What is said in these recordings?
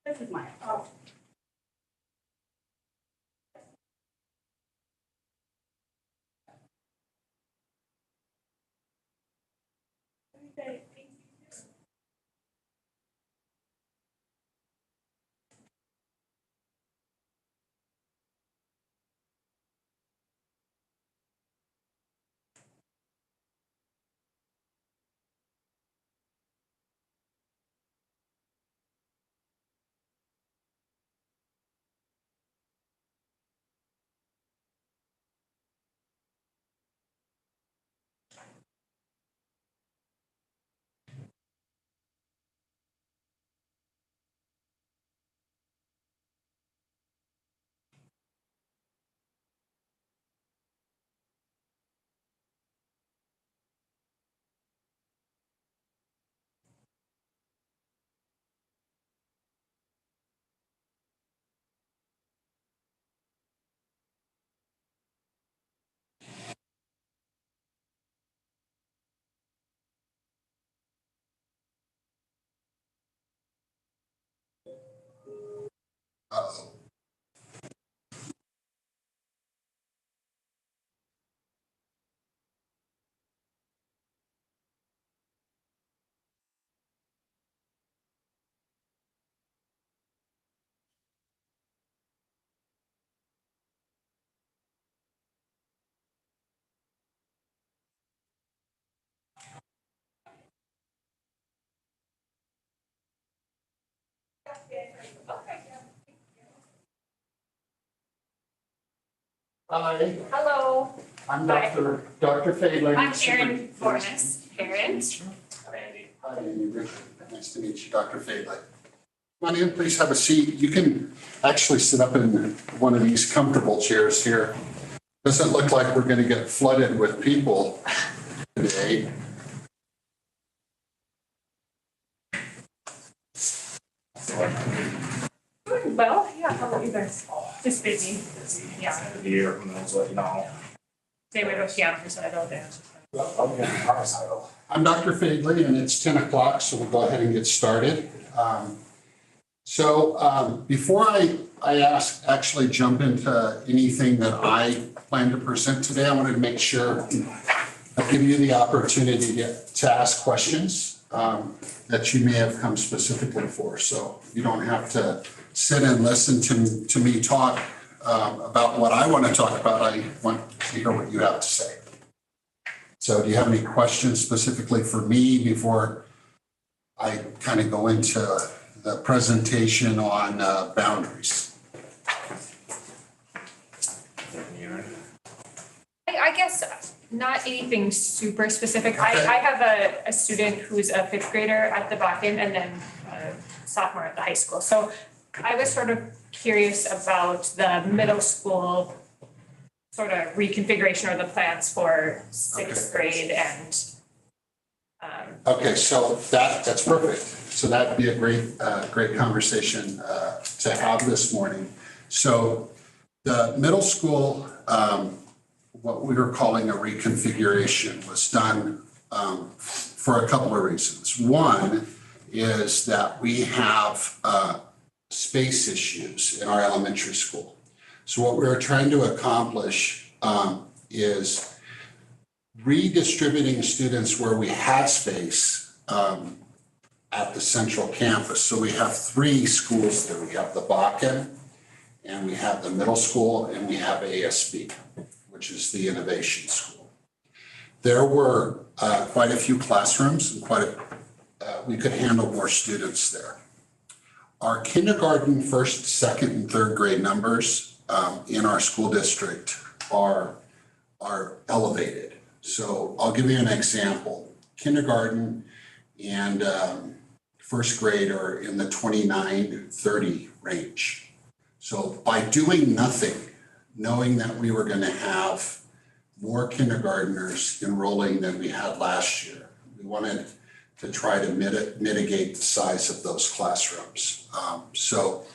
This is mine. Uh-oh. Hi, Hello, I'm Dr. Fadler. I'm Erin Fornes, parent. Hi, Andy Richard. Nice to meet you, Dr. Fadler. Come on in, please have a seat. You can actually sit up in one of these comfortable chairs here. Doesn't look like we're going to get flooded with people today. Doing well, yeah, how about you guys? Just busy. Yeah. End of the year, who knows what, you know. Today we have a piano recital, dance. I'm Dr. Fadley, and it's 10 o'clock, so we'll go ahead and get started. Before I actually jump into anything that I plan to present today, I wanted to make sure I give you the opportunity to ask questions that you may have come specifically for. So you don't have to sit and listen to me talk about what I want to talk about. I want to hear what you have to say. So do you have any questions specifically for me before I kind of go into the presentation on boundaries? I guess not anything super specific. Okay. I have a student who's a fifth grader at the back end and then a sophomore at the high school. So I was sort of curious about the middle school sort of reconfiguration or the plans for sixth grade and. Okay, so that's perfect. So that'd be a great conversation to have this morning. So the middle school, what we were calling a reconfiguration, was done for a couple of reasons. One is that we have space issues in our elementary school. So what we were trying to accomplish is redistributing students where we had space at the central campus. So we have three schools there. We have the Bakken, and we have the middle school, and we have ASB, which is the innovation school. There were quite a few classrooms and we could handle more students there. Our kindergarten, first, second, and third grade numbers in our school district are elevated. So I'll give you an example. Kindergarten and first grade are in the 29-30 range. So by doing nothing, knowing that we were going to have more kindergartners enrolling than we had last year, We wanted to try to mitigate the size of those classrooms. So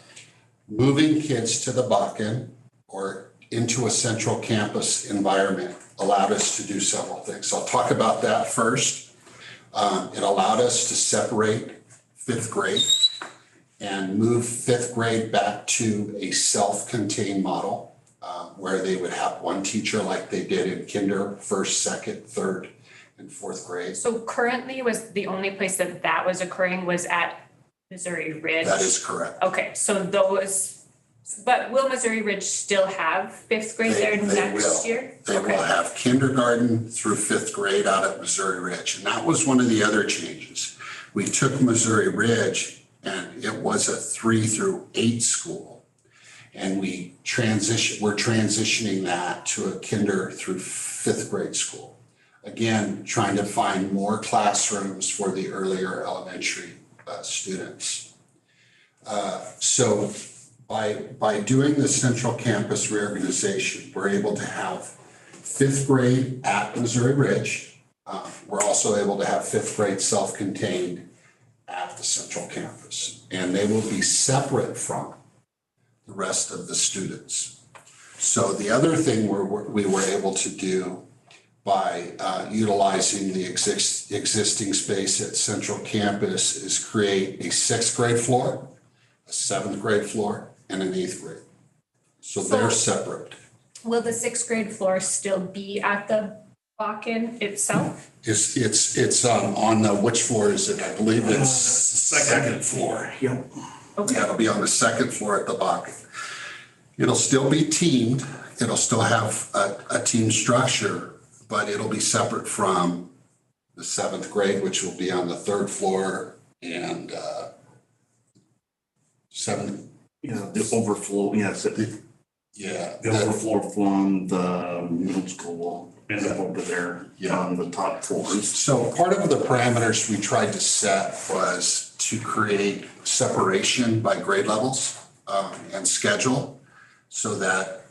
moving kids to the Bakken or into a central campus environment allowed us to do several things. I'll talk about that first. It allowed us to separate fifth grade and move fifth grade back to a self-contained model where they would have one teacher like they did in kinder, first, second, third, and fourth grade. So currently was the only place that that was occurring was at Missouri Ridge? That is correct. Okay, so those, but will Missouri Ridge still have fifth grade there next year? They Okay. will have kindergarten through fifth grade out at Missouri Ridge. And that was one of the other changes. We took Missouri Ridge and it was a 3 through 8 school. And we're transitioning that to a kinder through fifth grade school. Again, trying to find more classrooms for the earlier elementary students. So by doing the central campus reorganization, we're able to have fifth grade at Missouri Ridge. We're also able to have fifth grade self-contained at the central campus. And they will be separate from the rest of the students. So the other thing we were able to do by utilizing the existing space at central campus is create a sixth grade floor, a seventh grade floor, and an eighth grade. So they're separate. Will the sixth grade floor still be at the Bakken itself? It's on the, which floor is it? I believe it's second floor. Yep. Okay. Yeah, it'll be on the second floor at the Bakken. It'll still be teamed. It'll still have a team structure, but it'll be separate from the seventh grade, which will be on the third floor, and seventh. Yeah, the overflow, yes, the Yeah. overflow from the middle school will end up over there on the top floors. So part of the parameters we tried to set was to create separation by grade levels and schedule so that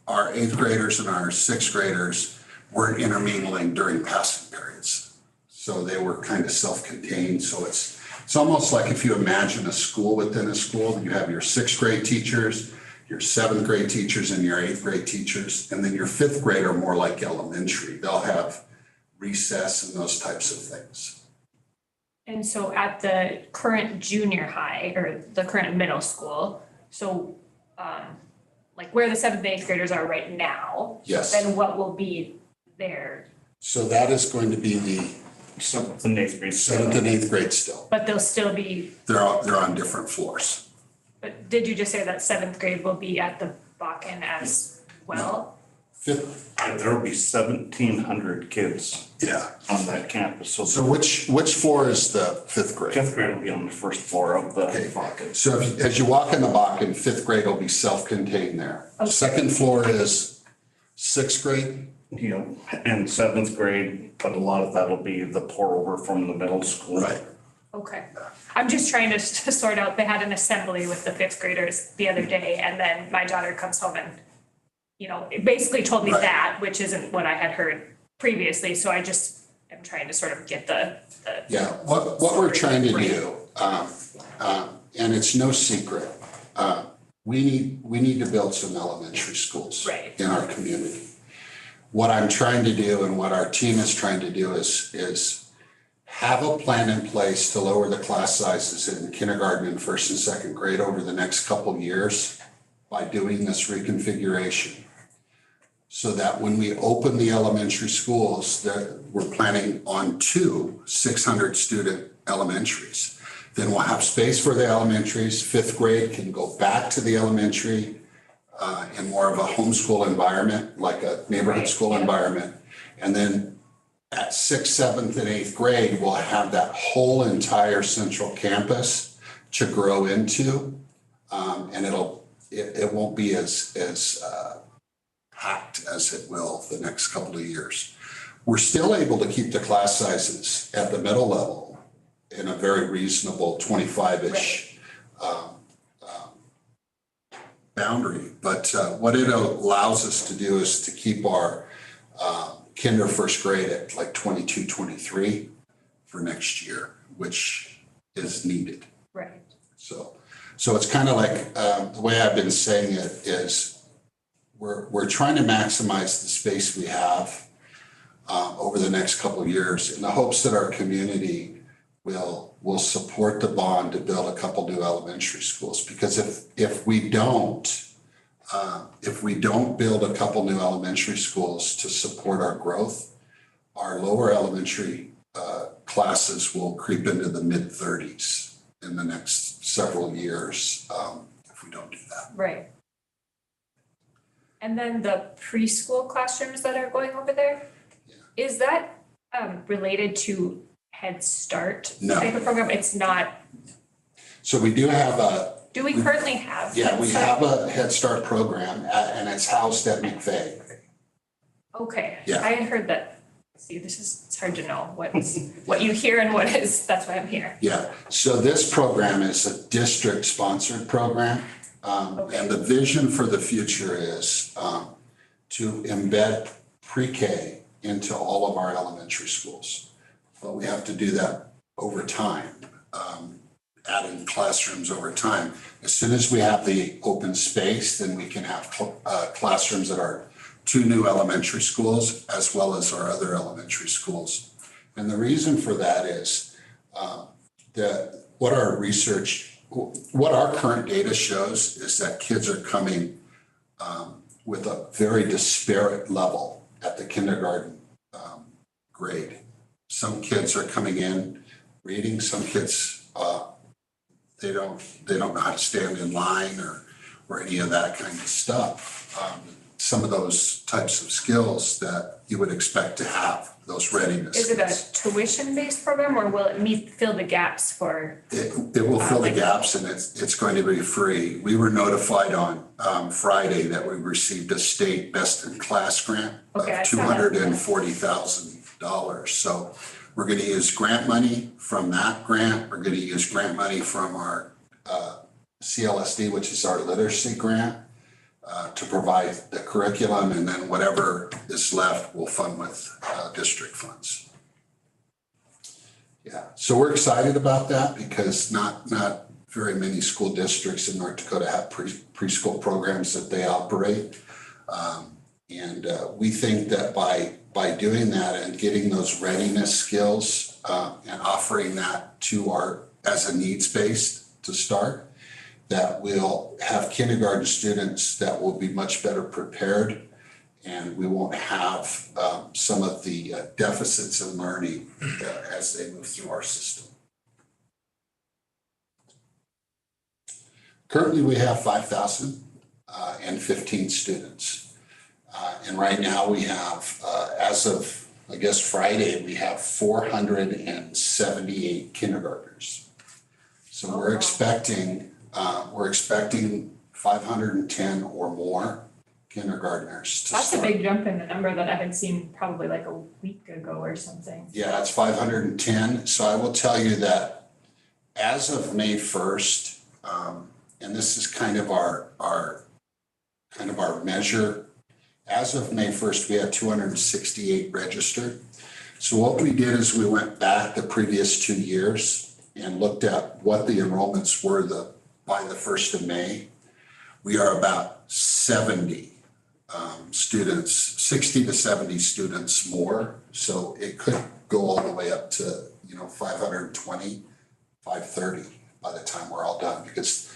our eighth graders and our sixth graders weren't intermingling during passing periods. So they were kind of self-contained. So it's almost like if you imagine a school within a school, you have your sixth grade teachers, your seventh grade teachers, and your eighth grade teachers. And then your fifth grade are more like elementary. They'll have recess and those types of things. And so at the current junior high or the current middle school, so like where the seventh and eighth graders are right now, Yes. then what will be there? So that is going to be the Seventh and eighth grade. seventh and eighth grade still. But they'll still be, They're on different floors. but did you just say that seventh grade will be at the Bakken as well? Fifth, There'll be 1,700 kids yeah. on that campus. So which floor is the fifth grade? Fifth grade will be on the first floor of the Okay. Bakken. So as you walk in the Bakken, fifth grade will be self-contained there. Okay. Second floor is sixth grade. You know, and seventh grade, but a lot of that'll be the pour over from the middle school. Okay. I'm just trying to sort out, they had an assembly with the fifth graders the other day, and then my daughter comes home and, you know, it basically told me Right. that, which isn't what I had heard previously, so I just am trying to sort of get the. Yeah, what we're trying to do, and it's no secret, we need to build some elementary schools Right. in our community. What I'm trying to do and what our team is trying to do is have a plan in place to lower the class sizes in kindergarten and first and second grade over the next couple of years by doing this reconfiguration. So that when we open the elementary schools, that we're planning on 2 600-student elementaries. Then we'll have space for the elementaries. Fifth grade can go back to the elementary in more of a homeschool environment, like a neighborhood school environment. And then at sixth, seventh, and eighth grade, we'll have that whole entire central campus to grow into. And it won't be as packed as it will the next couple of years. We're still able to keep the class sizes at the middle level in a very reasonable 25-ish boundary. But what it allows us to do is to keep our kinder first grade at like 22, 23. for next year, which is needed. Right. So it's kind of like, the way I've been saying it is we're trying to maximize the space we have over the next couple of years in the hopes that our community will support the bond to build a couple new elementary schools. Because if we don't build a couple new elementary schools to support our growth, our lower elementary classes will creep into the mid-30s in the next several years if we don't do that. Right. And then the preschool classrooms that are going over there, is that related to Head Start No. type of program? It's not. So we do have Do we currently have? yeah, Head we Start? have a Head Start program and it's housed at McVeigh. Okay. Yeah. I had heard that. See, it's hard to know what you hear and what is, that's why I'm here. Yeah, so this program is a district-sponsored program. And the vision for the future is to embed pre-K into all of our elementary schools. But we have to do that over time, adding classrooms over time. As soon as we have the open space, then we can have classrooms at our 2 new elementary schools as well as our other elementary schools. And the reason for that is that what our current data shows is that kids are coming with a very disparate level at the kindergarten grade. Some kids are coming in reading, some kids they don't know how to stand in line or any of that kind of stuff. Some of those types of skills that you would expect to have, those readiness. Is it a tuition-based program or will it fill the gaps for? It will fill the gaps and it's going to be free. We were notified on Friday that we received a state best-in-class grant of $240,000. So we're going to use grant money from that grant. We're going to use grant money from our CLSD, which is our literacy grant, to provide the curriculum, and then whatever is left we'll fund with district funds. Yeah, so we're excited about that because not very many school districts in North Dakota have preschool programs that they operate. And we think that by doing that and getting those readiness skills and offering that to as a needs-based to start, that we'll have kindergarten students that will be much better prepared and we won't have some of the deficits in learning as they move through our system. Currently, we have 5,015 students. And right now we have, as of, I guess, Friday, we have 478 kindergartners. So we're expecting 510 or more kindergartners to That's start. a big jump in the number that I had seen probably like a week ago or something. Yeah, it's 510. So I will tell you that as of May 1st, and this is kind of our measure. As of May 1st, we had 268 registered. So what we did is we went back the previous 2 years and looked at what the enrollments were by the 1st of May. We are about 70 students, 60 to 70 students more. So it could go all the way up to, 520, 530 by the time we're all done. Because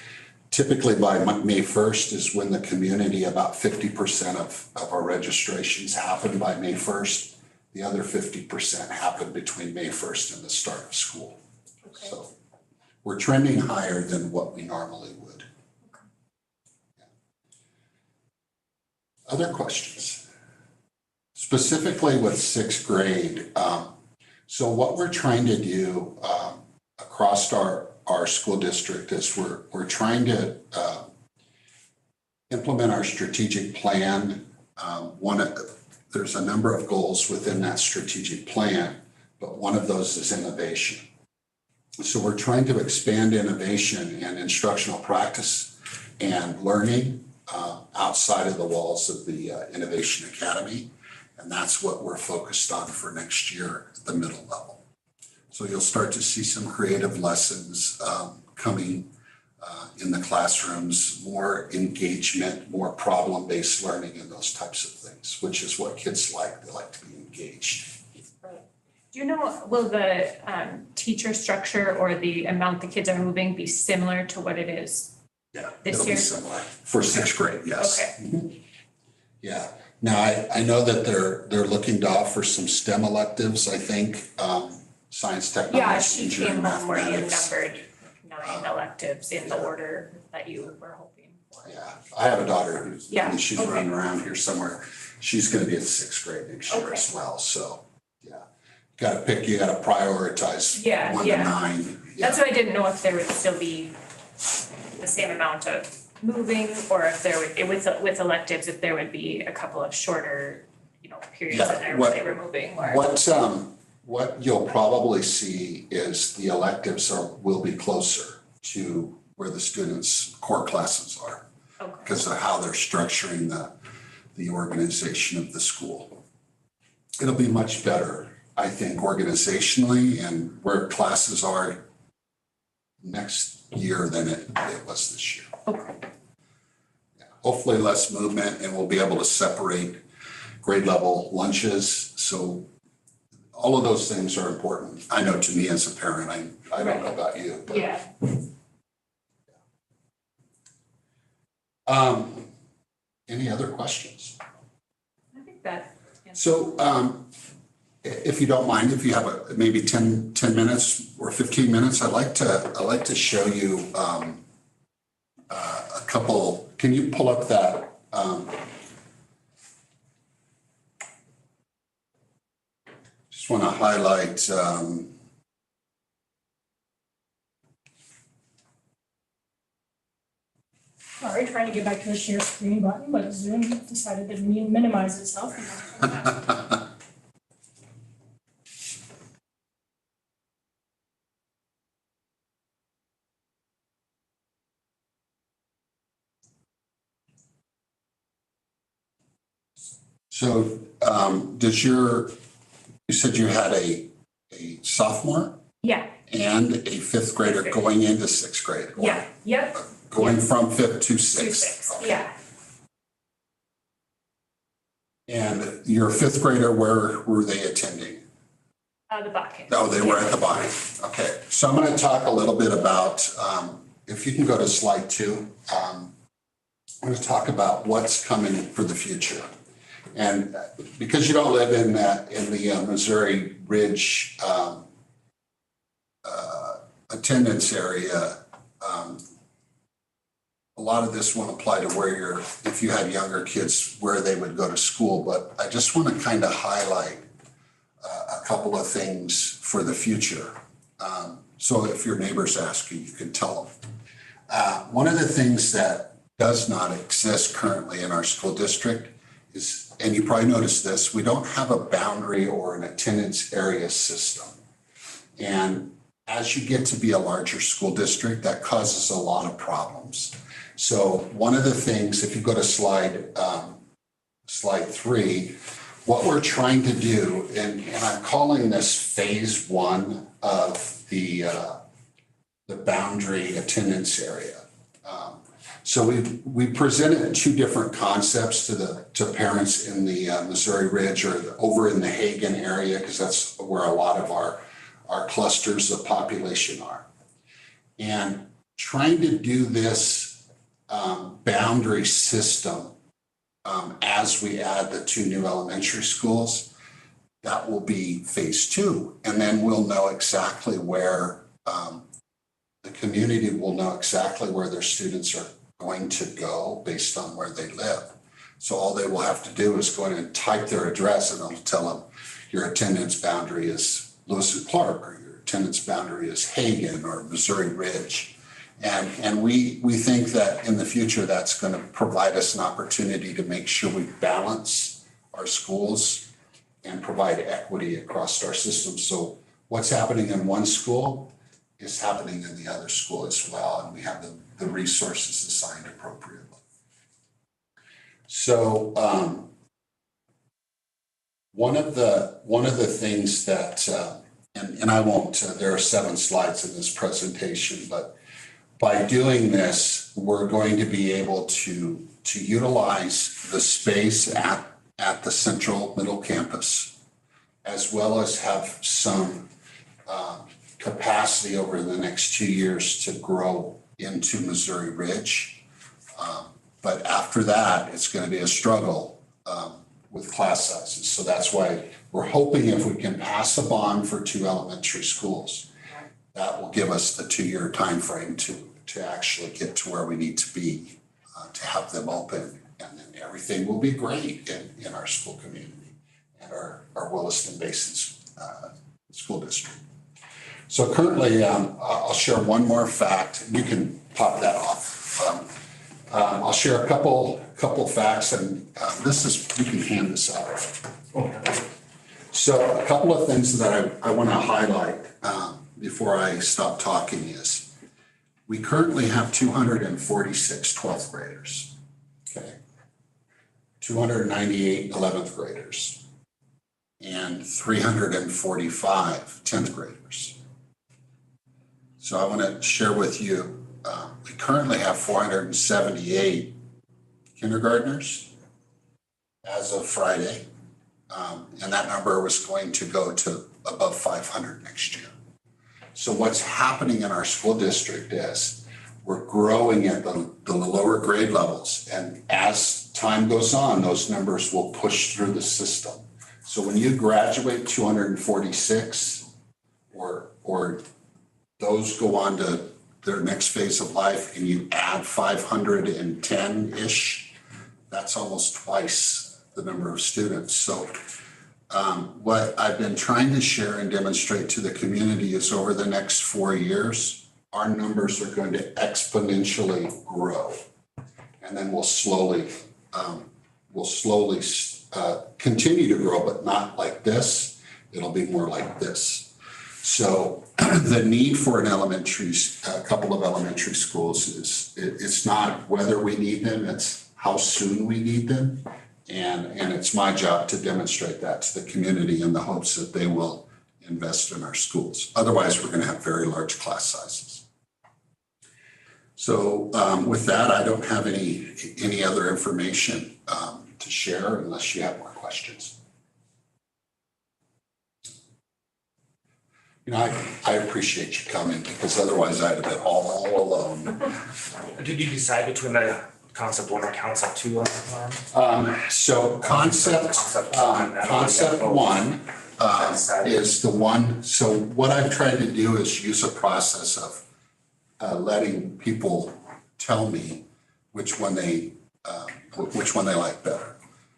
typically by May 1st is when the community, about 50% of our registrations happen by May 1st. The other 50% happen between May 1st and the start of school. Okay. So we're trending higher than what we normally would. Yeah. Other questions? Specifically with 6th grade, so what we're trying to do across our school district is we're trying to implement our strategic plan. There's a number of goals within that strategic plan, but one of those is innovation. So we're trying to expand innovation and instructional practice and learning outside of the walls of the Innovation Academy. And that's what we're focused on for next year at the middle level. So you'll start to see some creative lessons coming in the classrooms, more engagement, more problem-based learning and those types of things, which is what kids like. They like to be engaged. Do you know, will the teacher structure or the amount the kids are moving be similar to what it is Yeah, this it'll year? be similar for sixth grade, yes. Okay. Mhm. Yeah, now I know that they're looking to offer some STEM electives, I think, science, technology, Yeah, she engineering, came home where you mathematics. numbered 9 electives in the order that you were hoping for. Yeah, I have a daughter who's, Yeah, she's okay. running around here somewhere. She's gonna be in sixth grade next year Okay. as well, so, yeah. You gotta prioritize Yeah, 1 to yeah. 9. That's why I didn't know if there would still be the same amount of moving or if there would, with electives, if there would be a couple of shorter, periods in Yeah, there what- where they were moving more. What you'll probably see is the electives will be closer to where the students' core classes are Okay, because of how they're structuring the organization of the school. It'll be much better, I think, organizationally and where classes are next year than it was this year. okay, Yeah, hopefully less movement and we'll be able to separate grade level lunches. So all of those things are important. I know to me as a parent, I don't know about you, but. yeah. Any other questions? I think that. So, if you don't mind, if you have maybe 10 minutes or 15 minutes, I'd like to show you, a couple, can you pull up that, just want to highlight, Sorry, trying to get back to the share screen button, but Zoom decided to minimize itself. so, you said you had a sophomore Yeah, and a fifth grader going into sixth grade? or yeah, yep, Going from fifth to 2, sixth? 6, Okay. yeah. And your fifth grader, where were they attending? The bucket. Oh, they were at the bottom. Okay, so I'm going to talk a little bit about, if you can go to slide 2. I'm going to talk about what's coming for the future. And because you don't live in the Missouri Ridge attendance area, a lot of this won't apply to if you had younger kids, where they would go to school. But I just want to kind of highlight a couple of things for the future. So if your neighbors ask you, you can tell them. One of the things that does not exist currently in our school district is, and you probably noticed this, we don't have a boundary or an attendance area system. And as you get to be a larger school district, that causes a lot of problems. So one of the things, if you go to slide 3, what we're trying to do, and I'm calling this phase 1 of the boundary attendance area. So we presented 2 different concepts to parents in the Missouri Ridge or over in the Hagen area, because that's where a lot of our clusters of population are. And trying to do this boundary system as we add the 2 new elementary schools, that will be phase 2. And then we'll know exactly where the community will know exactly where their students are going to go based on where they live. So all they will have to do is go in and type their address, and it'll tell them your attendance boundary is Lewis and Clark, or your attendance boundary is Hagen or Missouri Ridge. And we think that in the future, that's going to provide us an opportunity to make sure we balance our schools and provide equity across our system. So what's happening in one school is happening in the other school as well, and we have the resources assigned appropriately. So one of the things that and I won't, there are 7 slides in this presentation, but by doing this, we're going to be able to utilize the space at the central middle campus, as well as have some capacity over the next 2 years to grow into Missouri Ridge. But after that, it's going to be a struggle with class sizes. So that's why we're hoping if we can pass a bond for 2 elementary schools, that will give us the 2-year timeframe to actually get to where we need to be, to have them open. And then everything will be great in our school community and our Williston Basin school district. So currently, I'll share one more fact. You can pop that off. I'll share a couple facts, and you can hand this out. So a couple of things that I want to highlight before I stop talking is we currently have 246 12th graders, okay? 298 11th graders, and 345 10th graders. So I want to share with you, we currently have 478 kindergartners as of Friday. And that number was going to go to above 500 next year. So what's happening in our school district is we're growing at the lower grade levels. And as time goes on, those numbers will push through the system. So when you graduate 246 or those go on to their next phase of life and you add 510-ish, that's almost twice the number of students. So what I've been trying to share and demonstrate to the community is over the next 4 years, our numbers are going to exponentially grow. And then we'll slowly continue to grow, but not like this. It'll be more like this. So the need for a couple of elementary schools it's not whether we need them, it's how soon we need them. And it's my job to demonstrate that to the community in the hopes that they will invest in our schools. Otherwise, we're going to have very large class sizes. So with that, I don't have any other information to share unless you have more questions. You know, I appreciate you coming because otherwise I'd have been all alone. Did you decide between the concept 1 or concept 2 on the farm? So concept one is the one. So what I've tried to do is use a process of letting people tell me which one they like better.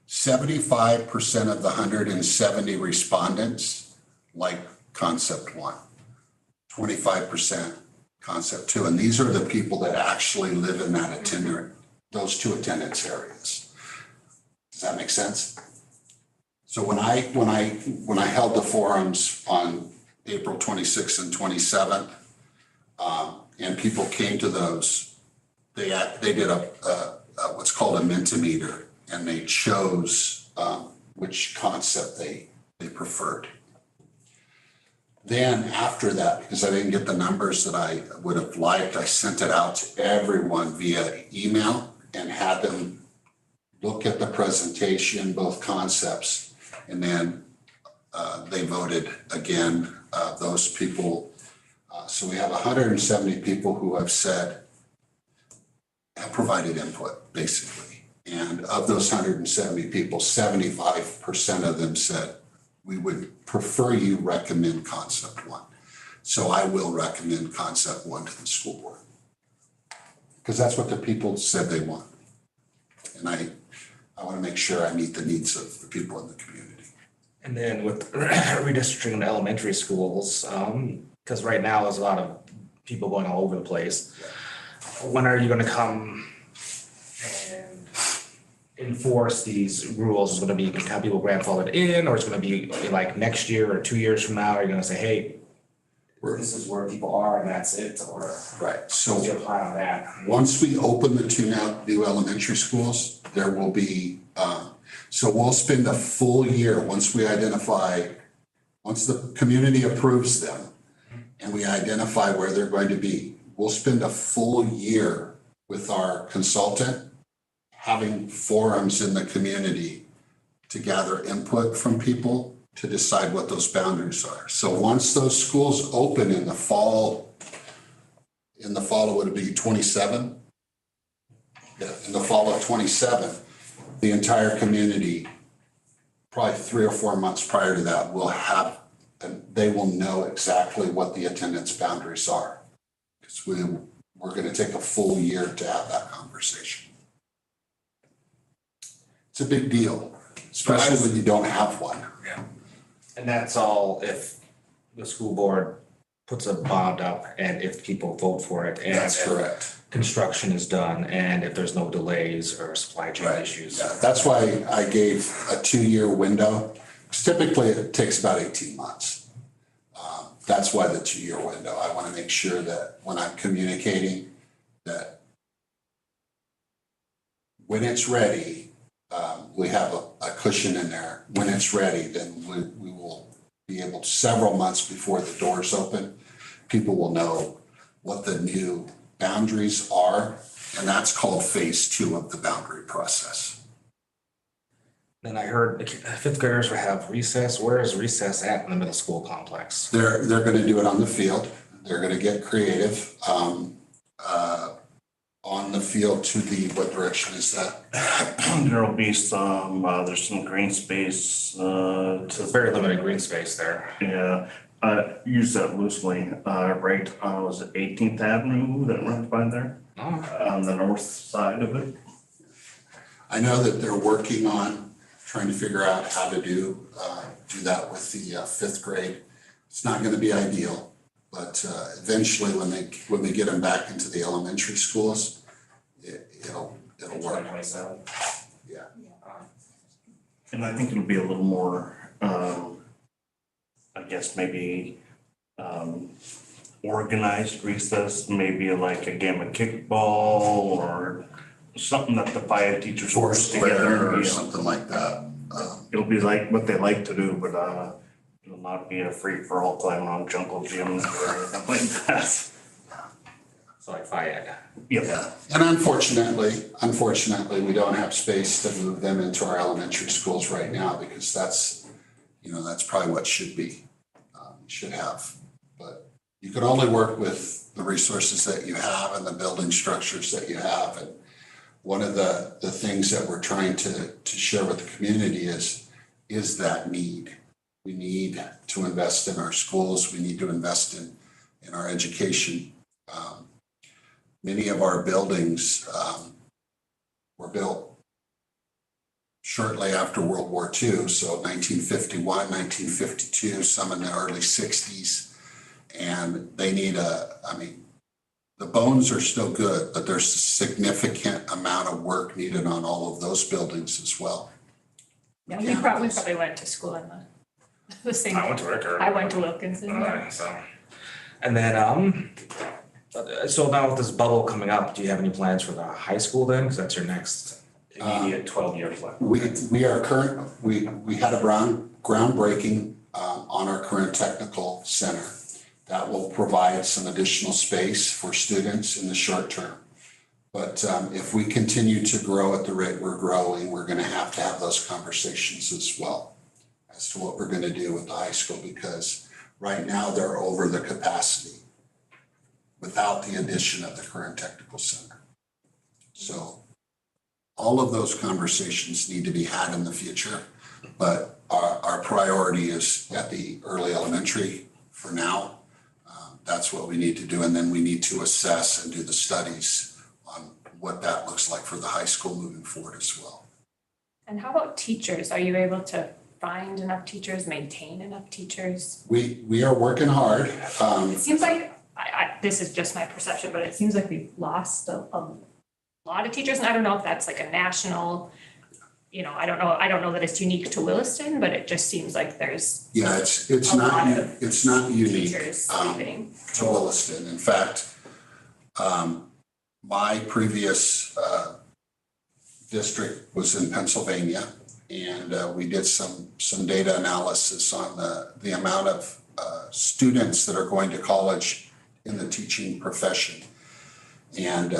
75% of the 170 respondents like concept 1, 25% concept 2, and these are the people that actually live in those 2 attendance areas. Does that make sense? So when I held the forums on April 26th and 27th, and people came to those, they did a what's called a Mentimeter, and they chose which concept they preferred. Then after that, because I didn't get the numbers that I would have liked, I sent it out to everyone via email and had them look at the presentation, both concepts, and then they voted again, those people. So we have 170 people who have provided input, basically. And of those 170 people, 75% of them said, we would prefer you recommend concept 1. So I will recommend concept 1 to the school board. Because that's what the people said they want. And I want to make sure I meet the needs of the people in the community. And then with redistricting in elementary schools, because right now there's a lot of people going all over the place. When are you going to come and enforce these rules? Is it going to be have people grandfathered in, or is it going to be like next year or 2 years from now? Are you going to say, hey, this is where people are and that's it? Or Right. So what's your plan on that? once we open the 2 new elementary schools, there will be, so we'll spend a full year once we identify Once the community approves them and we identify where they're going to be, we'll spend a full year with our consultant having forums in the community to gather input from people to decide what those boundaries are. So once those schools open in the fall, would it be 27? Yeah, in the fall of 27, the entire community, probably 3 or 4 months prior to that, will have, and they will know exactly what the attendance boundaries are. Because we're going to take a full year to have that conversation. It's a big deal, especially when you don't have one. Yeah. And that's all if the school board puts a bond up and if people vote for it and That's if correct. construction is done and if there's no delays or supply chain Right. issues. Yeah, that's why I gave a 2-year window, because typically it takes about 18 months. That's why the 2-year window. I want to make sure that when I'm communicating, that when it's ready, we have a cushion in there. When it's ready, then we will be able to, several months before the doors open, people will know what the new boundaries are, and that's called phase 2 of the boundary process. Then I heard the fifth graders will have recess. Where is recess at in the middle school complex? They're gonna do it on the field. They're gonna get creative. On the field to the, what direction is that? There'll be some, there's some green space, It's a very limited green space there. yeah, use that loosely, right, was it 18th Avenue that runs by there? Oh, On the north side of it. I know that they're working on trying to figure out how to do that with the 5th grade. It's not gonna be ideal, but eventually when they get them back into the elementary schools, it'll work. Yeah. And I think it'll be a little more, I guess maybe, organized recess, maybe like a game of kickball or something that the five teachers work together. Or something like that. It'll be like what they like to do, but, it'll not be a free for all climbing on jungle gyms or anything like that. so like FIAD. Yep. Yeah, and unfortunately, we don't have space to move them into our elementary schools right now because that's probably what should be, should have. But you can only work with the resources that you have and the building structures that you have. And one of the things that we're trying to share with the community is that need. We need to invest in our schools. We need to invest in our education. Many of our buildings were built shortly after World War II, so 1951, 1952, some in the early 60s. And they need the bones are still good, but there's a significant amount of work needed on all of those buildings as well. Yeah, we probably went to school in the same. I went to Ricker. I went to Wilkinson. Yeah. So, and then so now with this bubble coming up, do you have any plans for the high school then? Because that's your next immediate 12 years left. We had a groundbreaking on our current technical center that will provide some additional space for students in the short term. But if we continue to grow at the rate we're growing, we're going to have those conversations as well as to what we're going to do with the high school, because right now they're over the capacity without the addition of the current technical center. So all of those conversations need to be had in the future, but our priority is at the early elementary for now. That's what we need to do, and then we need to assess and do the studies on what that looks like for the high school moving forward as well. And how about teachers? Are you able to find enough teachers, maintain enough teachers? We are working hard. It seems like, this is just my perception, but it seems like we've lost a lot of teachers, and I don't know if that's like a national, I don't know that it's unique to Williston, but it just seems like there's Yeah, it's a lot not of it's not unique teachers leaving. to Williston. In fact, my previous district was in Pennsylvania, And we did some data analysis on the amount of students that are going to college in the teaching profession. And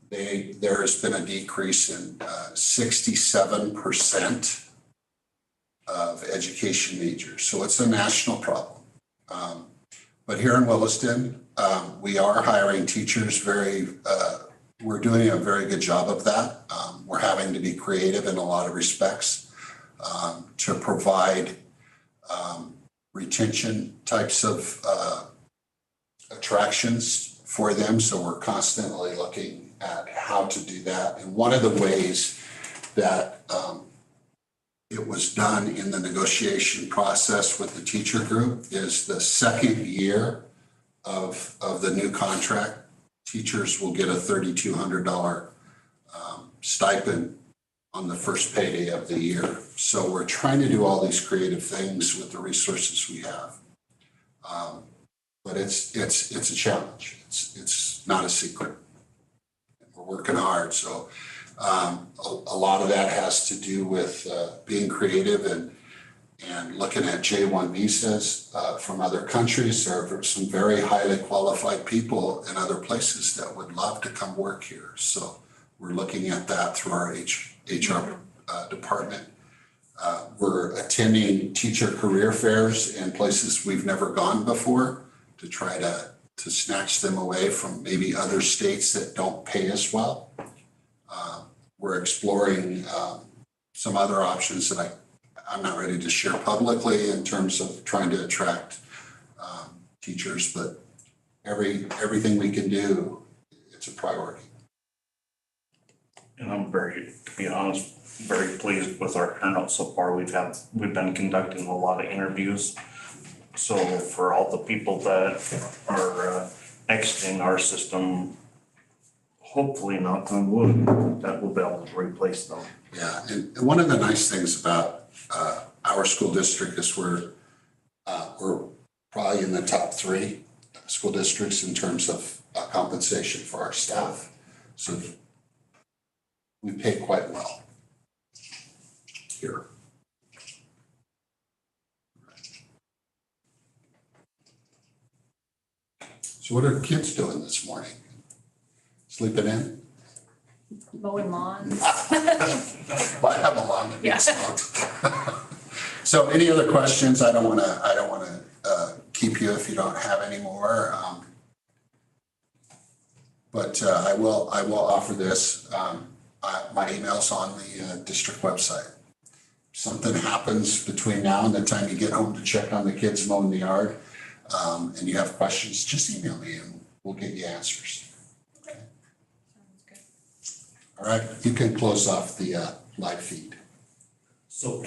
there has been a decrease in 67% of education majors. So it's a national problem. But here in Williston, we are hiring teachers we're doing a very good job of that. We're having to be creative in a lot of respects to provide retention types of attractions for them. So we're constantly looking at how to do that. And one of the ways that it was done in the negotiation process with the teacher group is the second year of the new contract, teachers will get a $3,200 stipend on the first payday of the year. So we're trying to do all these creative things with the resources we have. But it's a challenge. It's not a secret. We're working hard. So a lot of that has to do with being creative and looking at J1 visas from other countries. There are some very highly qualified people in other places that would love to come work here. So we're looking at that through our HR department. We're attending teacher career fairs in places we've never gone before to try to snatch them away from maybe other states that don't pay as well. We're exploring some other options that I'm not ready to share publicly in terms of trying to attract teachers, but everything we can do, it's a priority. And I'm to be honest, very pleased with our turnout so far. We've been conducting a lot of interviews. So for all the people that are exiting our system, hopefully, knock on wood, that we'll be able to replace them. Yeah, and one of the nice things about our school district is we're probably in the top 3 school districts in terms of compensation for our staff. So we pay quite well here. So what are the kids doing this morning? Sleeping in? Mowing lawns. Well, I have a lawn to be Yeah. smoked. So any other questions? I don't wanna keep you if you don't have any more. But I will offer this. My email's on the district website. If something happens between now and the time you get home to check on the kids mowing the yard, and you have questions, just email me and we'll get you answers. Okay. Sounds good. All right, you can close off the live feed. So